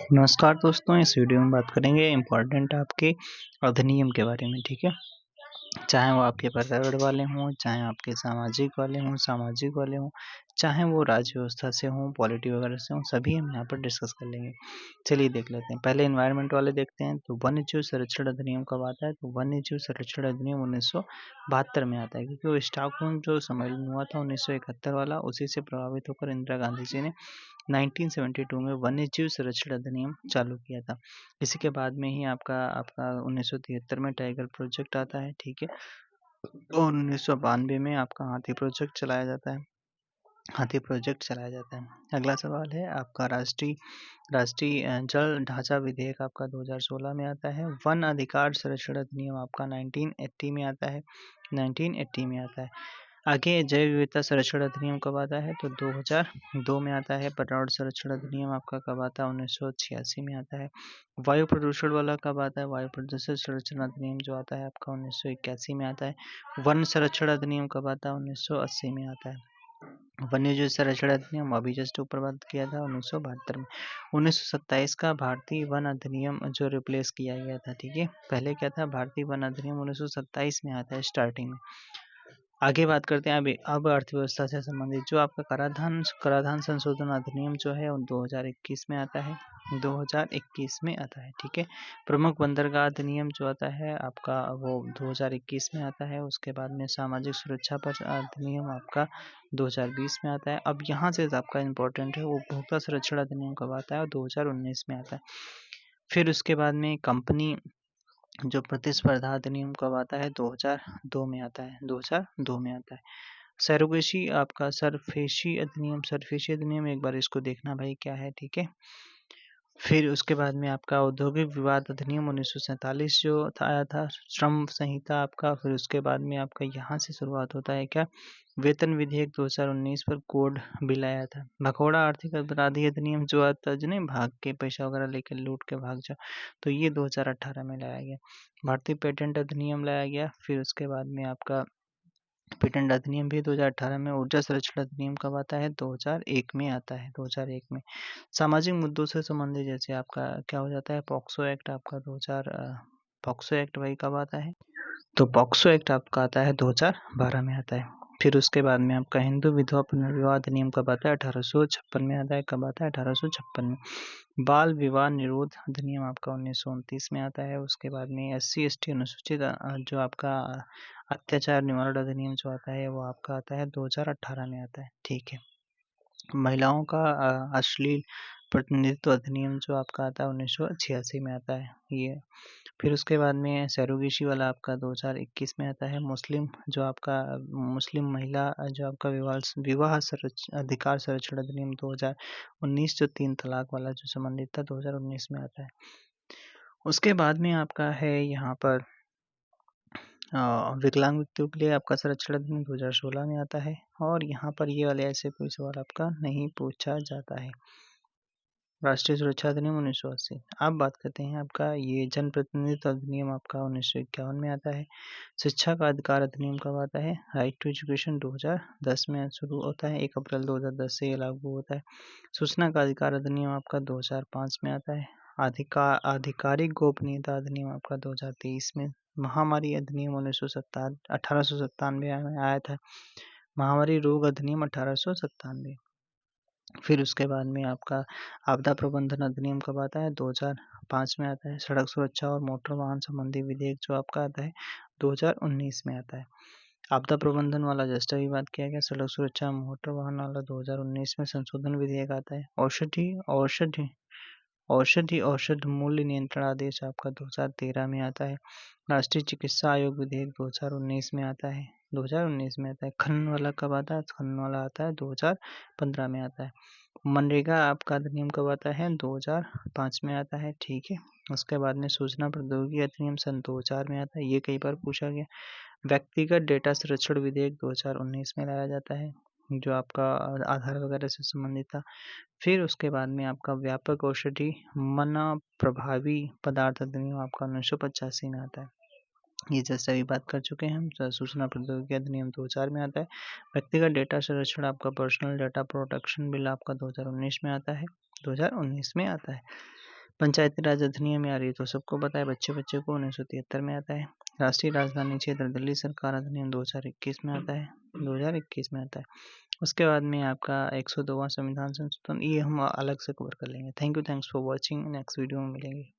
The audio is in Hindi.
नमस्कार दोस्तों, इस वीडियो में बात करेंगे इम्पोर्टेंट आपके अधिनियम के बारे में। ठीक है, चाहे वो आपके पर्यावरण वाले हों, चाहे आपके सामाजिक वाले हों, चाहे वो राज्य व्यवस्था से हों, पॉलिटी वगैरह से हों, सभी हम यहाँ पर डिस्कस कर लेंगे। चलिए देख लेते हैं। पहले एनवायरनमेंट वाले देखते हैं। तो वन्य जीव संरक्षण अधिनियम कब आता है? तो वन्य जीव संरक्षण अधिनियम 1972 में आता है, क्योंकि वो स्टॉकहोम जो सम्मेलन हुआ था 1971 वाला, उसी से प्रभावित होकर इंदिरा गांधी जी ने 1972 में वन्य जीव संरक्षण अधिनियम चालू किया था। इसी के बाद में ही आपका आपका 1973 में टाइगर प्रोजेक्ट आता है। ठीक है, और 1992 में आपका हाथी प्रोजेक्ट चलाया जाता है। अगला सवाल है आपका राष्ट्रीय राष्ट्रीय जल ढांचा विधेयक आपका 2016 में आता है। वन अधिकार संरक्षण अधिनियम आपका 1980 में आता है। आगे जैव विविधता संरक्षण अधिनियम कब आता है? तो 2002 में आता है। पर्यावरण संरक्षण अधिनियम आपका कब आता है? 1986 में आता है। वायु प्रदूषण वाला कब आता है? वायु प्रदूषण संरक्षण अधिनियम जो आता है आपका 1981 में आता है। वन संरक्षण अधिनियम कब आता है? 1980 में आता है। वन्य जीव संरक्षण अधिनियम अभी जस्ट ऊपर बात किया था 1972 में। 1927 का भारतीय वन अधिनियम जो रिप्लेस किया गया था। ठीक है, पहले क्या था? भारतीय वन अधिनियम 1927 में आता है स्टार्टिंग में। आगे बात करते हैं अब अर्थव्यवस्था से संबंधित जो आपका कराधान संशोधन अधिनियम जो है 2021 में आता है। 2021 में आता है। ठीक है, प्रमुख बंदरगाह अधिनियम जो आता है आपका वो 2021 में आता है। उसके बाद में सामाजिक सुरक्षा पर अधिनियम आपका 2020 में आता है। अब यहाँ से आपका इम्पोर्टेंट है वो उपभोक्ता संरक्षण अधिनियम कब आता है? और 2019 में आता है। फिर उसके बाद में कंपनी जो प्रतिस्पर्धा अधिनियम कब आता है? 2002 में आता है। 2002 में आता है। सरफेसी अधिनियम एक बार इसको देखना भाई क्या है। ठीक है, फिर उसके बाद में आपका औद्योगिक विवाद अधिनियम 1947 जो आया था। श्रम संहिता आपका, फिर उसके बाद में आपका यहाँ से शुरुआत होता है क्या? वेतन विधेयक 2019 पर कोड बिल आया था। भगोड़ा आर्थिक अपराधी अधिनियम जो आता है, जो नहीं भाग के पैसा वगैरह लेकर लूट के भाग जाओ, तो ये 2018 में लाया गया। भारतीय पेटेंट अधिनियम लाया गया। फिर उसके बाद में आपका पेटेंट अधिनियम भी 2018 में। ऊर्जा संरक्षण अधिनियम कब आता है? 2001 में आता है। 2001 में। सामाजिक मुद्दों से संबंधित जैसे आपका क्या हो जाता है? पॉक्सो एक्ट आपका 2000 पॉक्सो एक्ट वही कब आता है? तो पॉक्सो एक्ट आपका आता है 2012 में आता है। फिर उसके बाद में आपका हिंदू विधवा पुनर्विवाह अधिनियम कब आता है? 1856 में आता है। कब आता है? 1856 में। बाल विवाह निरोध अधिनियम आपका 1929 में आता है। उसके बाद में SC/ST अनुसूचित जो आपका अत्याचार निवारण अधिनियम जो आता है वो आपका आता है 2018 में आता है। ठीक है, महिलाओं का अश्लील प्रतिनिधित्व अधिनियम जो आपका आता है 1986 में आता है ये। फिर उसके बाद में सरोगेसी वाला आपका 2021 में आता है। मुस्लिम महिला जो आपका विवाह अधिकार संरक्षण अधिनियम 2019 जो 3 तलाक वाला जो संबंधित था 2019 में आता है। उसके बाद में आपका है यहाँ पर विकलांग व्यक्तियों के लिए आपका संरक्षण अधिनियम 2016 में आता है। और यहाँ पर ये वाले ऐसे कोई सवाल आपका नहीं पूछा जाता है। राष्ट्रीय सुरक्षा अधिनियम 1980। अब बात करते हैं आपका ये जन प्रतिनिधित्व अधिनियम आपका 1951 में आता है। शिक्षा का अधिकार अधिनियम कब आता है? राइट टू एजुकेशन 2010 में शुरू होता है। 1 अप्रैल 2010 से ये लागू होता है। सूचना का अधिकार अधिनियम आपका 2005 में आता है। आधिकारिक गोपनीयता अधिनियम आपका 2023 में। महामारी अधिनियम 1897 में आया था। महामारी रोग अधिनियम 1897। फिर उसके बाद में आपका आपदा प्रबंधन अधिनियम कब आता है? 2005 में आता है। सड़क सुरक्षा और मोटर वाहन संबंधी विधेयक जो आपका आता है 2019 में आता है। आपदा प्रबंधन वाला जस्ट अभी बात किया गया। सड़क सुरक्षा मोटर वाहन वाला 2019 में संशोधन विधेयक आता है। औषध मूल्य नियंत्रण आदेश आपका 2013 में आता है। राष्ट्रीय चिकित्सा आयोग विधेयक 2019 में आता है। 2019 में आता है। खनन वाला कब आता है? खनन वाला आता है 2015 में आता है। मनरेगा आपका अधिनियम कब आता है? 2005 में आता है। ठीक है, उसके बाद में सूचना प्रौद्योगिकी अधिनियम सन 2000 में आता है। ये कई बार पूछा गया। व्यक्तिगत डेटा संरक्षण विधेयक 2019 में लाया जाता है, जो आपका आधार वगैरह से संबंधित था। फिर उसके बाद में आपका व्यापक औषधि मना प्रभावी पदार्थ अधिनियम आपका 1985 में आता है। ये जैसे अभी बात कर चुके हैं हम। सूचना प्रौद्योगिकी अधिनियम 2000 में आता है। व्यक्तिगत डेटा संरक्षण आपका पर्सनल डेटा प्रोटेक्शन बिल आपका 2019 में आता है। 2019 में आता है। पंचायती राज अधिनियम यार ये तो सबको पता है, बच्चे बच्चे को 1973 में आता है। राष्ट्रीय राजधानी क्षेत्र दिल्ली सरकार अधिनियम 2021 में आता है, 2021 में आता है। उसके बाद में आपका 102वां संविधान संशोधन, ये हम अलग से कवर कर लेंगे। Thanks for watching, next video में मिलेंगे।